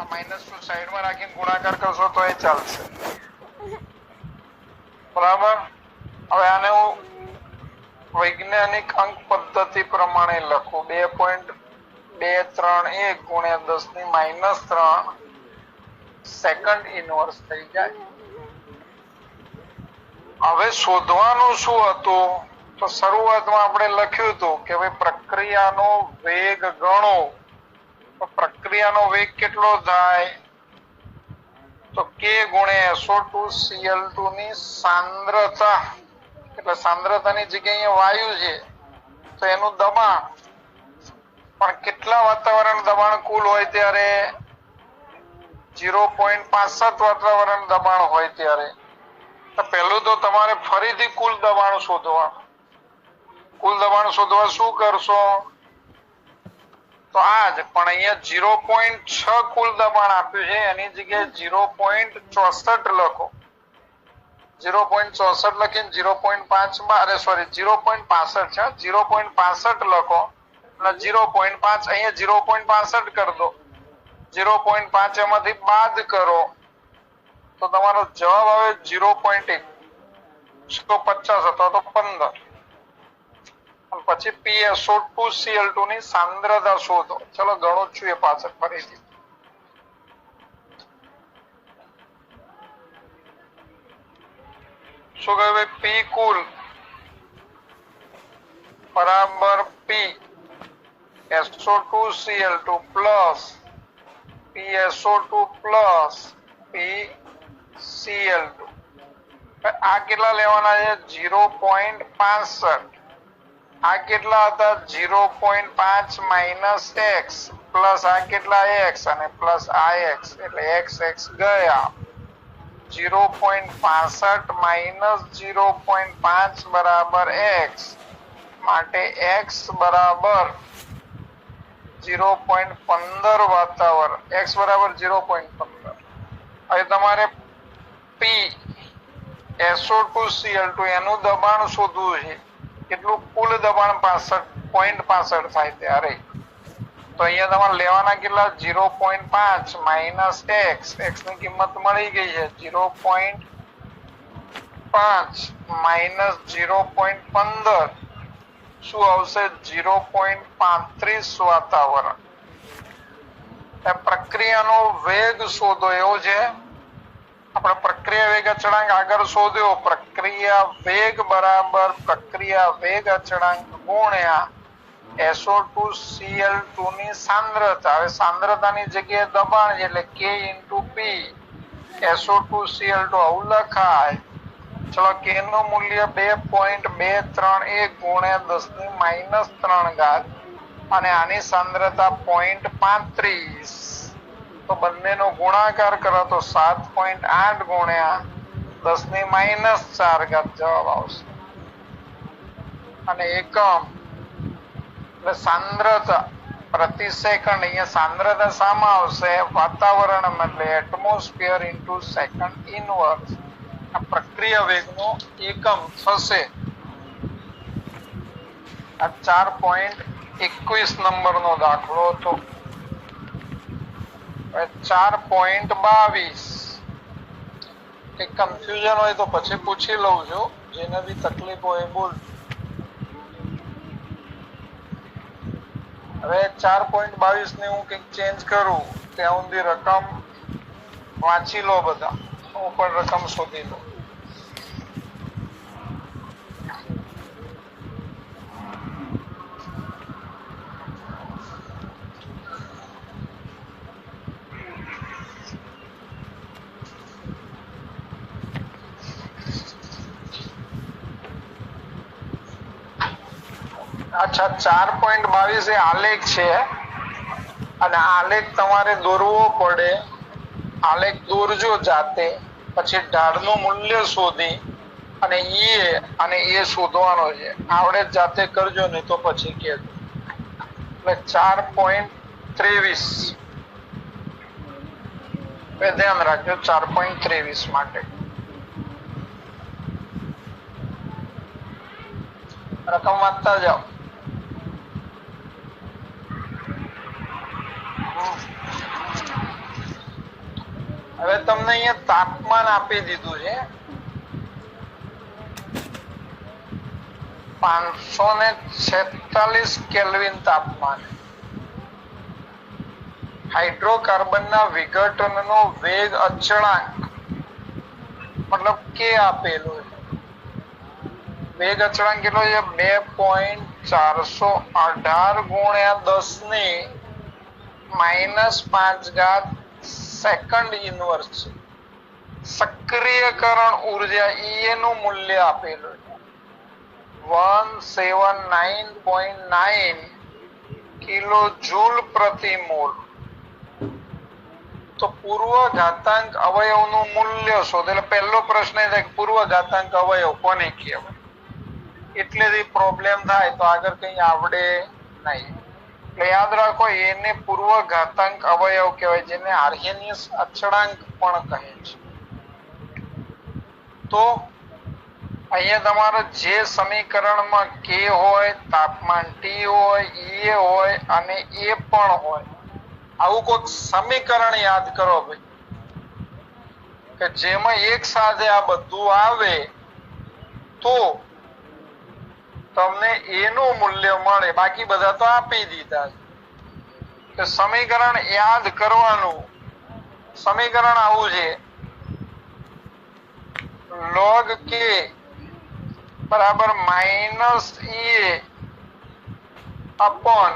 આ -2 સાઈડમાં રાખીને ગુણાકાર કરશો તો એ ચાલશે, બરાબર. હવે આને હું વૈજ્ઞાનિક અંક પદ્ધતિ પ્રમાણે લખું 2.231 ગુણ્યા 10⁻³ સેકન્ડ ઇનવર્સ થઈ જાય. હવે શોધવાનું શું હતું? તો શરૂઆતમાં આપણે લખ્યું હતું કે ભાઈ પ્રક્રિયાનો વેગ ગણો. તો પ્રક્રિયાનો વેગ કેટલો થાય? તો k ગુણ્યા SO2 Cl2 ની સાંદ્રતા, એટલે સાંદ્રતાની જગ્યાએ વાયુ છે તો એનું દબાણ, પણ કેટલા વાતાવરણ દબાણ કુલ હોય ત્યારે? 0.65 વાતાવરણ દબાણ હોય ત્યારે. તો પહેલું તો તમારે ફરીથી કુલ દબાણ શોધવાનું. કુલ દબાણ શોધવા શું કરશો? તો આ જ, પણ અહીંયા 0.6 કુલ દબાણ આપ્યું છે, એની જગ્યાએ 0.64 લખો. 0.64 લખીને 0.5 અરે સોરી 0.65 છે, 0.65 લખો અને 0.5 અહીંયા 0.65 કરી દો. 0.5 એમાંથી બાદ કરો તો તમારો જવાબ આવે 0.1. 150 હતો તો 15. અને પછી PSO2 Cl2 ની સાંદ્રતા શોધો. ચલો ગણું છું એ પાછળ ફરીથી. શું કહ્યું ભાઈ? P કુલ બરાબર P SO2 Cl2 plus PSO2 plus PCl2. આ કેટલા લેવાના છે? 0.65. આ કેટલા હતા? 0.5 માઇનસ x પ્લસ આ કેટલા x અને પ્લસ આ x, એટલે x ગયા. 0.65 માઇનસ 0.5 બરાબર x, માટે x બરાબર 0.15 વાતાવરણ, x બરાબર 0.15. હવે તમારે P SO2 Cl2 એનું દબાણ શોધવું છે. કેટલું? કુલ દબાણ 0.65 થાય ત્યારે. તો અહીંયા તમારે લેવાના કેટલા? 0.5 માઇનસ x, x ની કિંમત મળી ગઈ છે 0.5 માઇનસ 0.15, શું આવશે? 0.35 વાતાવરણ. પ્રક્રિયાનો વેગ શોધો એવો છે. આપણે પ્રક્રિયા વેગ અચળાંક આગળ શોધ્યો. પ્રક્રિયા વેગ બરાબર પ્રક્રિયા વેગ અચળાંક ગુણ્યા SO2 Cl2 ની સાંદ્રતા. હવે સાંદ્રતાની જગ્યાએ દબાણ છે એટલે K × P. SO2 Cl2 આવું લખાય. ચલો K નું મૂલ્ય 2.231 ગુણ્યા 10⁻³ અને આની સાંદ્રતા 0.35. તો બંનેનો ગુણાકાર કરો તો 7.8 ગુણ્યા 10⁻⁴ જવાબ આવશે. અને એકમ એટલે સાંદ્રતા પ્રતિ સેકન્ડ. અહીંયા સાંદ્રતા શામાં આવશે? વાતાવરણ, એટલે એટમોસ્ફિયર ઇન્ટુ સેકન્ડ ઇનવર્સ. આ પ્રક્રિયા વેગનો એકમ થશે. આ 4.21 નંબરનો દાખલો હતો. 4.22. કઈ કન્ફ્યુઝન હોય તો પછી પૂછી લઉં છું. જેને બી તકલીફ હોય બોલ. હવે 4.22 ને હું કંઈક ચેન્જ કરું ત્યાં સુધી રકમ વાંચી લો બધા. હું પણ રકમ શોધી લઉં. અચ્છા, 4.22 એ આલેખ છે અને આલેખ તમારે દોરવો પડે. આલેખ દોરજો જાતે, પછી ઢાળનું મૂલ્ય શોધી અને એ શોધવાનો છે. આવડે જાતે કરજો, નહીં તો પછી કહેજો. એટલે 4.23 ધ્યાન રાખજો. 4.23 માટે રકમ વાંચતા જાઓ. હવે તમને અહીંયા તાપમાન આપી દીધું છે 546 કેલ્વિન તાપમાન. હાઇડ્રોકાર્બનના વિઘટનનો વેગ અચળાંક મતલબ કે આપેલો છે. વેગ અચળાંક કેટલો છે? 2.418 ગુણ્યા 10⁻⁵ સેકન્ડ ઇન્વર્સ છે. સક્રિયકરણ ઉર્જા એ નું મૂલ્ય આપેલું છે 179.9 કિલો જૂલ પ્રતિ મોલ. તો પૂર્વ ઘાતાંક અવયવનું મૂલ્ય શોધો. એટલે પહેલો પ્રશ્ન એ થાય કે પૂર્વ ઘાતાંક અવયવ કોને કહેવાય. એટલેથી પ્રોબ્લેમ થાય તો આગળ કઈ આવડે નહીં. એટલે યાદ રાખો એને પૂર્વ ઘાતાંક અવયવ કહેવાય, જેને આર્હેનિયસ અચળાંક પણ કહે છે. તો અહીંયા તમારે જે સમીકરણમાં કે હોય, તાપમાન ટી હોય, એ હોય અને એ પણ હોય, આવું કોઈક સમીકરણ યાદ કરો ભાઈ કે જેમાં એક સાથે આ બધું આવે તો તમને એનું મૂલ્ય મળે. બાકી બધા તો આપી દીધા કે સમીકરણ યાદ કરવાનું. સમીકરણ આવું છે log k બરાબર -e upon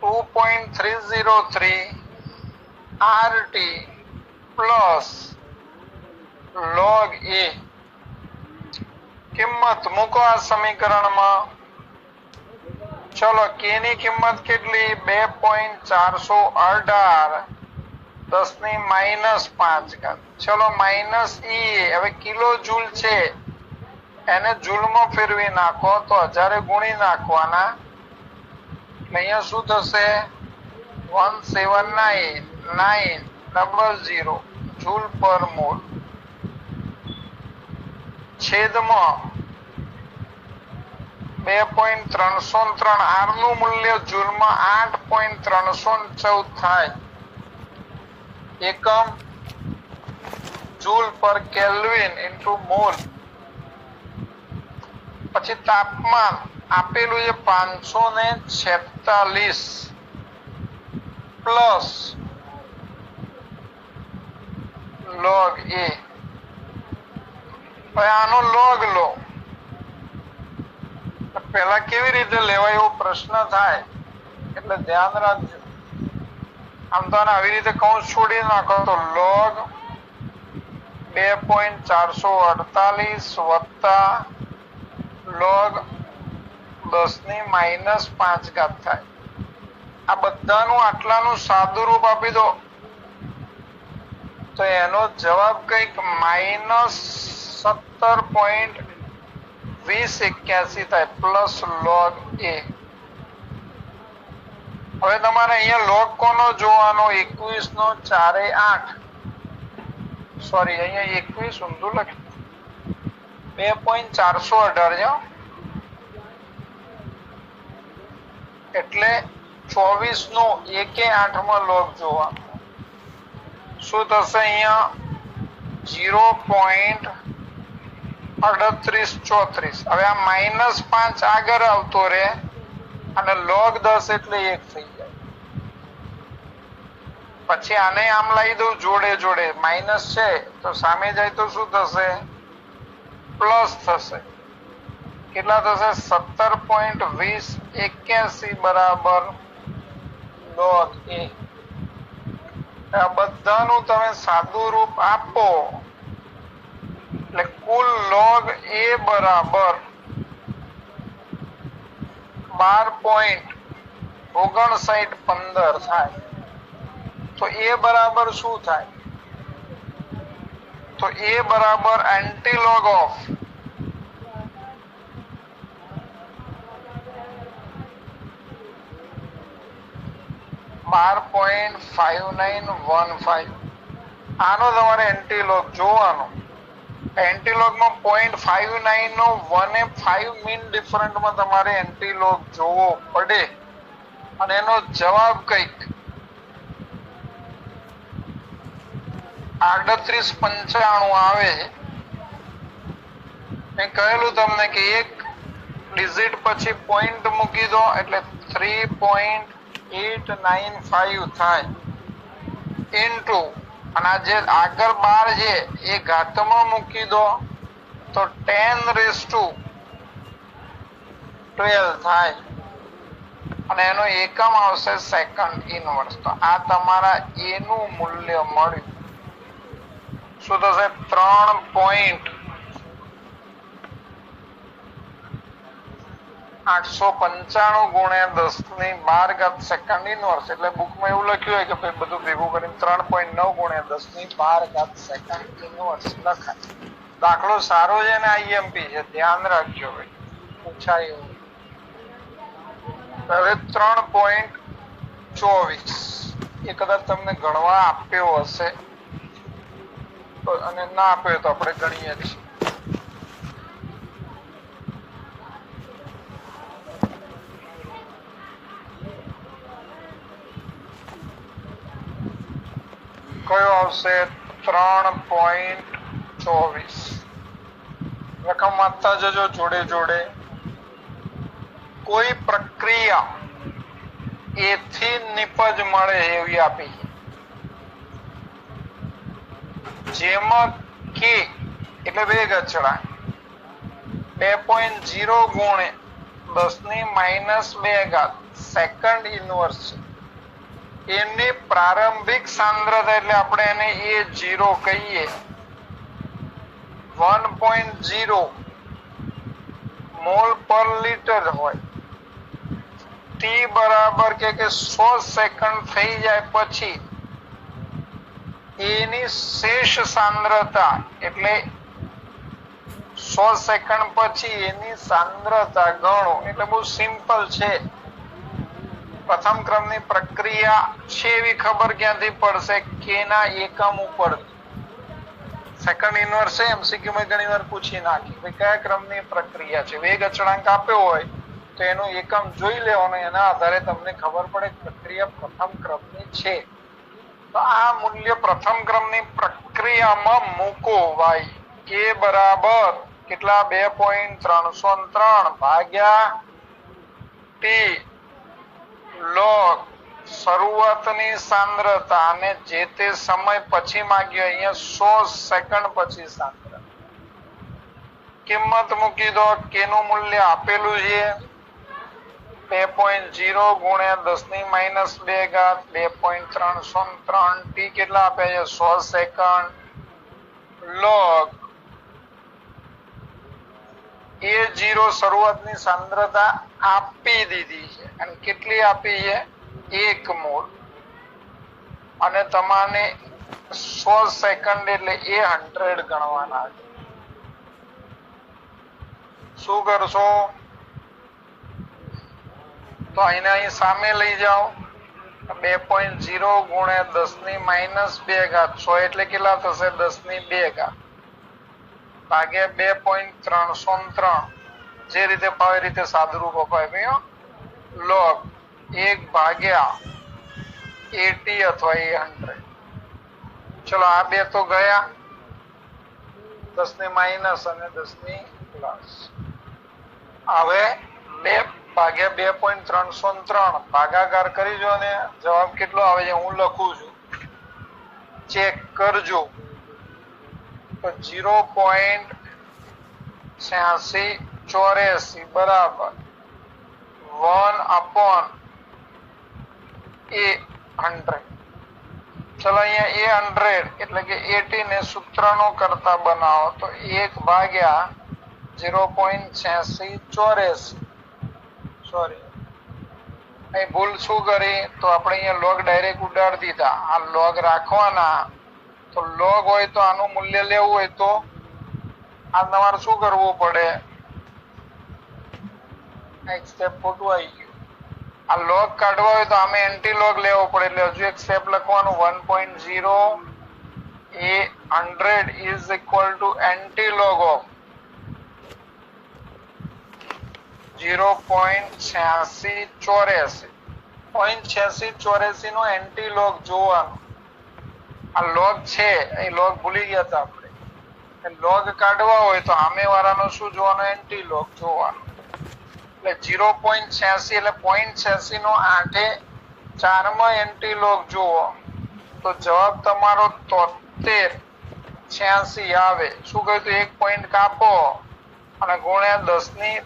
2.303 RT plus log a. કિંમત મૂકો આ સમીકરણમાં. ચલો k ની કિંમત કેટલી? 2.418 10⁻⁵. ચલો માઇનસ ઈ, હવે કિલો જૂલ છે એને જૂલમાં ફેરવી નાખો તો 1000 ગુણી નાખવાના. અહીંયા શું થશે? 179,900 જૂલ પર મોલ છેદમાં 2.303 આર નું મૂલ્ય જૂલમાં 8.314 થાય. એકમ જૂલ પર કેલ્વિન ઇન્ટુ મોલ. પછી તાપમાન આપેલું છે 546 પ્લસ log a. હવે આનો log લો. પેલા કેવી રીતે લેવાય એવો પ્રશ્ન થાય એટલે ધ્યાન રાખજો. આમ તો આવી રીતે કૌંસ છોડી નાખો તો log 2.448 વત્તા log 10⁻⁵ થાય. આ બધાનું આટલાનું સાદું રૂપ આપી દો તો એનો જવાબ કંઈક -17.2081 થાય પ્લસ log a. હવે તમારે અહીંયા log કોનો જોવાનો? 21 નો 4 એ 8. સોરી અહીંયા 21 ઊંધું લખ્યું. 2.418 છે એટલે 24 નો 1 એ 8 માં log જોવાનો. શું થશે? અહીંયા 0.3834. હવે આ -5 આગળ આવતો રે અને log 10 એટલે 1 થઈ જાય. પછી આને આમ લાવી દઉં જોડે જોડે. માઇનસ છે તો સામે જાય તો શું થશે? પ્લસ થશે. કેટલા થશે? 17.2081 બરાબર log a. આ બધાનું તમે સાદું રૂપ આપો એટલે કુલ log a બરાબર 12.5915 થાય. તો a બરાબર શું થાય? તો a બરાબર એન્ટીલોગ ઓફ 12.5915. આનો તમારે એન્ટીલોગ જોવાનો. એન્ટીલોગમાં 0.59 નો 1 એ 5 મીન ડિફરન્ટમાં તમારે એન્ટીલોગ જોવો પડે અને એનો જવાબ કંઈક 3895 આવે છે. મેં કહેલું તમને કે એક ડિજિટ પછી પોઈન્ટ મૂકી દો એટલે 3.895 થાય ઇન્ટુ અને આ જે આગળ 12 છે એ ઘાતમાં મૂકી દો તો 10⁻12 થાય અને એનો એકમ આવશે સેકન્ડ ઇનવર્સ. તો આ તમારા એ નું મૂલ્ય મળ્યું. શું થશે? 3.895 ગુણ્યા 10⁻12 સેકન્ડ ઇનવર્સ. એટલે બુકમાં એવું લખ્યું હોય કે ભાઈ બધું ભેગું કરીને 3.9 ગુણ્યા 10⁻12 સેકન્ડ ઇનવર્સ લખાય. દાખલો સારો છે ને આઈએમપી છે, ધ્યાન રાખજો ભાઈ, પૂછાય એવું. હવે 3.24 એ કદાચ તમને ગણવા આપ્યો હશે અને ના આપ્યો તો આપણે ગણીએ છીએ. કયો આવશે? 3.24. રકમ વાંચતા જજો જોડે જોડે. કોઈ પ્રક્રિયા એથી નિપજ મળે એવી આપી જેમાં કે એટલે વેગ અચળાંક 2.0 ગુણે 10⁻2 સેકન્ડ ઇનવર્સ છે. એની પ્રારંભિક સાંદ્રતા એટલે આપણે એને A0 કહીએ 1.0 મોલ પર લિટર હોય. t બરાબર કે 100 સેકન્ડ થઈ જાય પછી એની શેષ સાંદ્રતા એટલે 100 સેકન્ડ પછી એની સાંદ્રતા ગણો. એટલે બહુ સિમ્પલ છે. પ્રથમ ક્રમની પ્રક્રિયા છે એવી ખબર ક્યાંથી પડશે? કે ના એકમ ઉપર. સેકન્ડ ઇનવર્સ છે એમસીક્યુ માં ઘણી વાર પૂછી નાખી કે કયા ક્રમની પ્રક્રિયા છે. વેગ અચળાંક આપ્યો હોય તો એનું એકમ જોઈ લેવાનું, એના આધારે તમને ખબર પડે પ્રક્રિયા પ્રથમ ક્રમની છે. તો આ મૂલ્ય પ્રથમ ક્રમની પ્રક્રિયામાં મૂકો ભાઈ. કે બરાબર કેટલા? 2.303 ભાગ્યા t log શરૂઆતની સાંદ્રતા અને જે તે સમય પછી માંગ્યો અહીંયા 100 સેકન્ડ પછી સાંદ્રતા. કિંમત મૂકી દો. કે નું મૂલ્ય આપેલું છે 2.0 ગુણ્યા 10⁻2 2.303. t કેટલા આપ્યા છે? 100 સેકન્ડ. log A0 શરૂઆતની સાંદ્રતા આપી દીધી છે અને કેટલી આપી છે? 1 મોલ. અને તમારે 100 સેકન્ડ એટલે એ 100 ગણવાના છે. શું કરશો? તો અહીં સામે લઈ જાઓ. 2.0 ગુણ્યા 10⁻2 100 એટલે કેટલા થશે? 10⁻2 ભાગ્યા 2.303. જે રીતે ભાવે રીતે સાદુરૂપ અપાય ભાઈઓ. log 1 ભાગ્યા 80 અથવા 100. ચલો આ બે તો ગયા, 10 ની માઇનસ અને 10 ની પ્લસ. હવે 2 ભાગ્યા 2.303 ભાગાકાર કરી જો ને જવાબ કેટલો આવે છે હું લખું છું, ચેક કરજો. તો 0.8684 બરાબર 1/100. ચલો અહીંયા 100 એટલે કે 80 ને સૂત્રનો કરતા બનાવો તો 1 ભાગ્યા 0.8684. સોરી અહીં ભૂલ શું કરી? તો આપણે અહીંયા લોગ ડાયરેક્ટ ઉડાડી દીધા. આ લોગ રાખવાના. તો લોગ હોય તો આનું મૂલ્ય લેવું હોય તો આ તમારે શું કરવું પડે? એક સ્ટેપ ખોટું આવી ગયું. આ લોગ કાઢવા હોય તો આમે એન્ટી લોગ લેવો પડે. એટલે હજુ એક સ્ટેપ લખવાનું 1.0 એ 100 is equal to anti log of 0.8684. 0.8684 નો એન્ટી લોગ જોવાનો. આ લોગ છે એ લોગ ભૂલી ગયા હતા આપણે. લોગ કાઢવા હોય તો સામે વાળાનો શું જોવાનો? એન્ટી લોગ જોવાનો. એટલે 0.86 એટલે 0.86 નો 8/4 માં એન્ટી લોગ જુઓ તો જવાબ તમારો 73/86 આવે. શું કહ્યું? તો 1 પોઈન્ટ કાપો અને ગુણ્યા 10 ની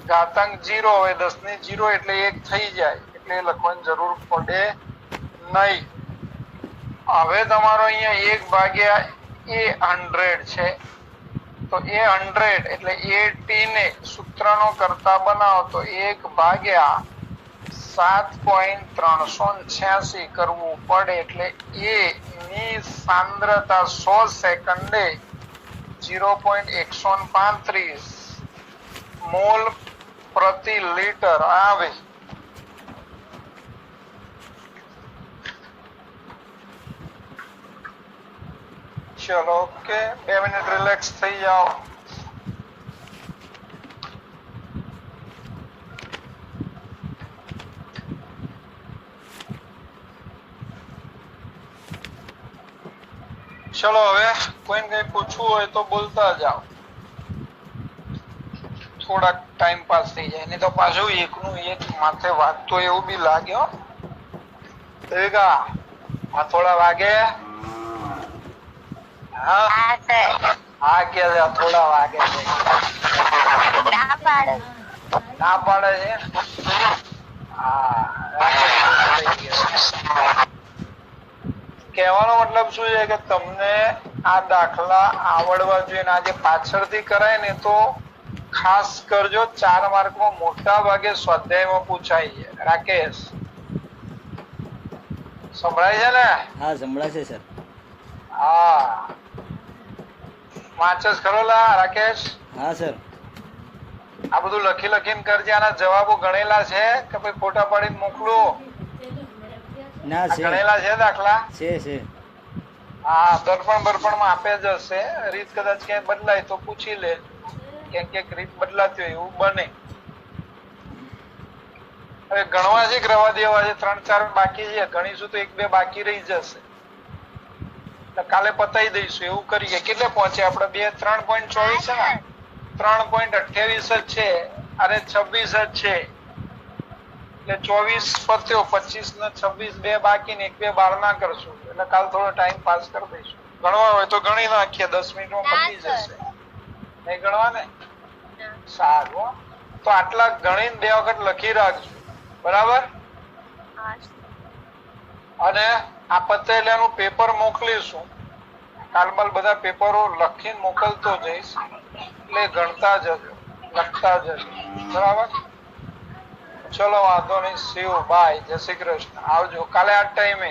ઘાતાંક 0. હવે 10 ની 0 એટલે 1 થઈ જાય એટલે લખવાની જરૂર પડે નહીં. હવે તમારો અહીંયા 1 ભાગ્યા A100 છે તો A100 એટલે AT ને સૂત્રનો કરતા બનાવો તો 1 ભાગ્યા 7.386 કરવું પડે એટલે A ની સાંદ્રતા 100 સેકન્ડે 0.135 મોલ પ્રતિ લીટર આવે. ચલો ઓકે, 2 મિનિટ રિલેક્સ થઈ જાઓ. ચલો હવે કોઈને કઈ પૂછવું હોય તો બોલતા જાઓ, થોડાક ટાઈમ પાસ થઈ જાય. નહીં તો પાછું એકનું એક માથે વાગતો એવું બી લાગે હો. આ થોડા વાગે. હા કે થોડા વાગે ના પાડે છે. કહેવાનો મતલબ શું છે કે તમને આ દાખલા આવડવા જોઈએ. આજે પાછળથી કરાય ને તો ખાસ કરજો. 4 માર્કમાં મોટા ભાગે સ્વાધ્યાયમાં પૂછાય છે. રાકેશ સંભળાય છે ને? હા સંભળાય છે સર. હા વાંચસ ખરો લા રાકેશ? હા સર. આ બધું લખી લખીને કરજે. આના જવાબો ગણેલા છે કે ભાઈ ફોટા પાડીને મોકલું? ના છે, ગણેલા છે દાખલા? છે. હા દર્પણ બર્પણમાં આપે જ હશે. રીત કદાચ ક્યાંય બદલાય તો પૂછી લે. ક્યાંક રીત બદલાતી હોય એવું બને. હવે ગણવા છે કે રવા દેવા છે? 3-4 બાકી છે. ગણીશું તો 1-2 બાકી રહી જશે. કાલે પતાઈ દઈશું એવું કરીએ. કેટલે પહોંચે આપણે? 3.24 છે ને? 3.28 જ છે. અરે 26 જ છે એટલે 24 પત્યો. 25 ને 26 2 બાકી ને 1-2 બારના કરશું એટલે કાલ થોડો ટાઈમ પાસ કરી દઈશું. ગણવા હોય તો ગણી નાખીએ, 10 મિનિટમાં પતી જશે. નહીં ગણવા ને? સારું. તો આટલા ગણીને 2 વખત લખી રાખજો, બરાબર? અને આ પતે એટલે એનું પેપર મોકલીશું. કાલબાલ બધા પેપરો લખીને મોકલતો જઈશ એટલે ગણતા જજો, લખતા જજો, બરાબર? ચલો વાંધો નહીં. શિવ બાય, જય શ્રી કૃષ્ણ. આવજો કાલે આ ટાઈમે.